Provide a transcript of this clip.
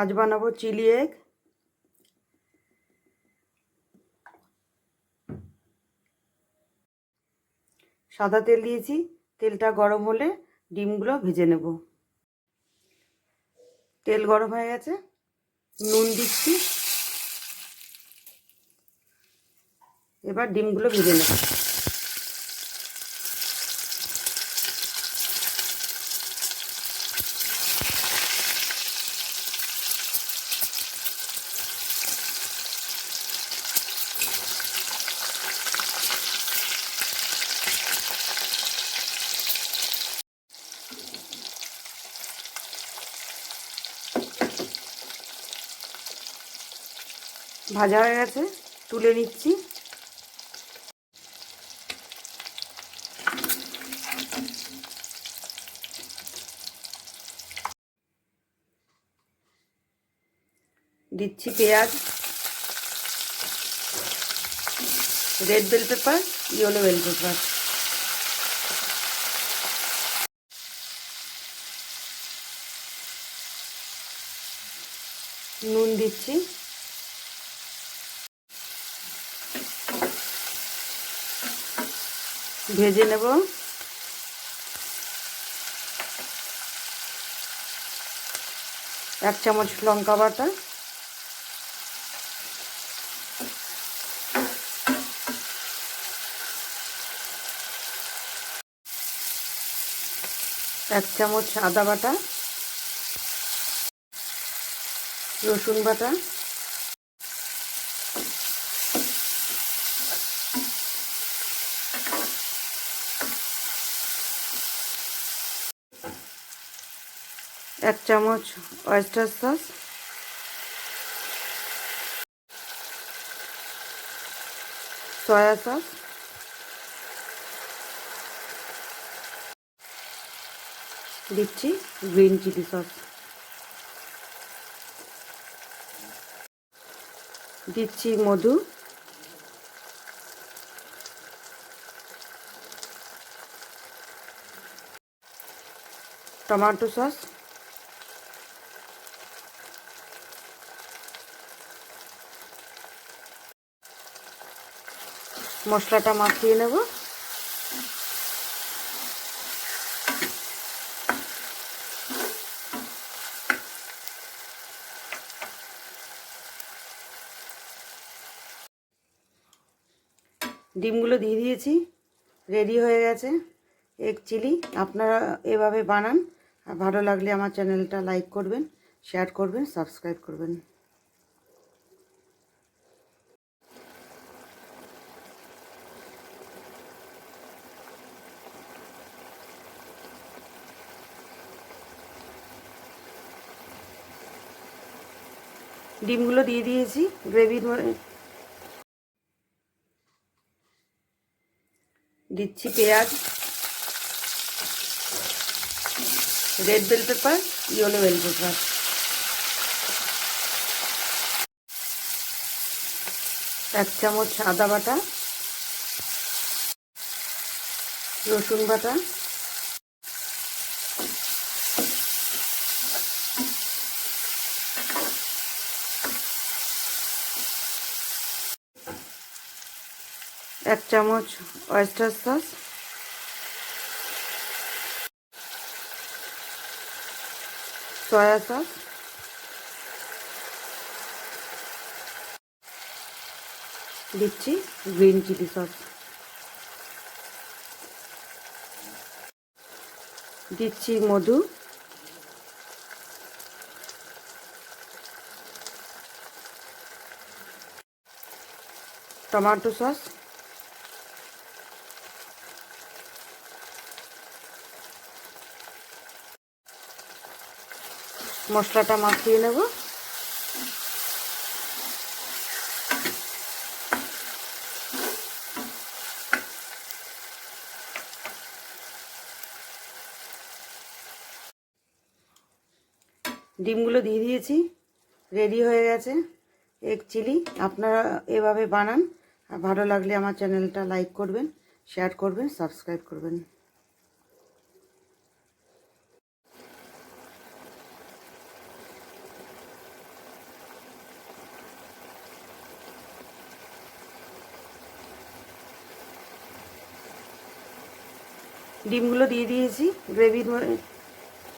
আজ বানাবো chilli egg. সাদা তেল দিয়েছি, তেলটা গরম হলে ডিমগুলো ভেজে নেব। তেল গরম হয়ে গেছে, নুন দিচ্ছি, এবার ডিমগুলো ভেজে নেব। ভাজা হয়ে গেছে, তুলে নিচ্ছি। দিচ্ছি পেঁয়াজ, red bell pepper, yellow bell pepper. নুন দিচ্ছি, ভেজে নেব। এক চামচ লঙ্কা বাটা, এক চামচ আদা বাটা, রসুন বাটা, এক চামচ অয়েস্টার সস, সয়া সস, দিচ্ছি গ্রিন চিলি সস, দিচ্ছি মধু, টমেটো সস, মশলাটা মাখিয়ে নেব। ডিমগুলো দিয়ে দিয়েছি, রেডি হয়ে গেছে এগ চিলি। আপনারা এভাবে বানান, আর ভালো লাগলে আমার চ্যানেলটা লাইক করবেন, শেয়ার করবেন, সাবস্ক্রাইব করবেন। ডিমগুলো দিয়ে দিয়েছি গ্রেভির, দিচ্ছি পেঁয়াজ, red bell pepper, yellow bell pepper, এক চামচ আদা বাটা, রসুন বাটা, এক চামচ অয়েস্টার সস, সয়া সস, দিচ্ছি গ্রিন চিলি সস, দিচ্ছি মধু, টমেটো সস, মশলাটা মাখিয়ে নেব। ডিমগুলো দিয়ে দিয়েছি, রেডি হয়ে গেছে এগ চিলি। আপনারা এভাবে বানান, আর ভালো লাগলে আমার চ্যানেলটা লাইক করবেন, শেয়ার করবেন, সাবস্ক্রাইব করবেন। ডিমগুলো দিয়ে দিয়েছি গ্রেভির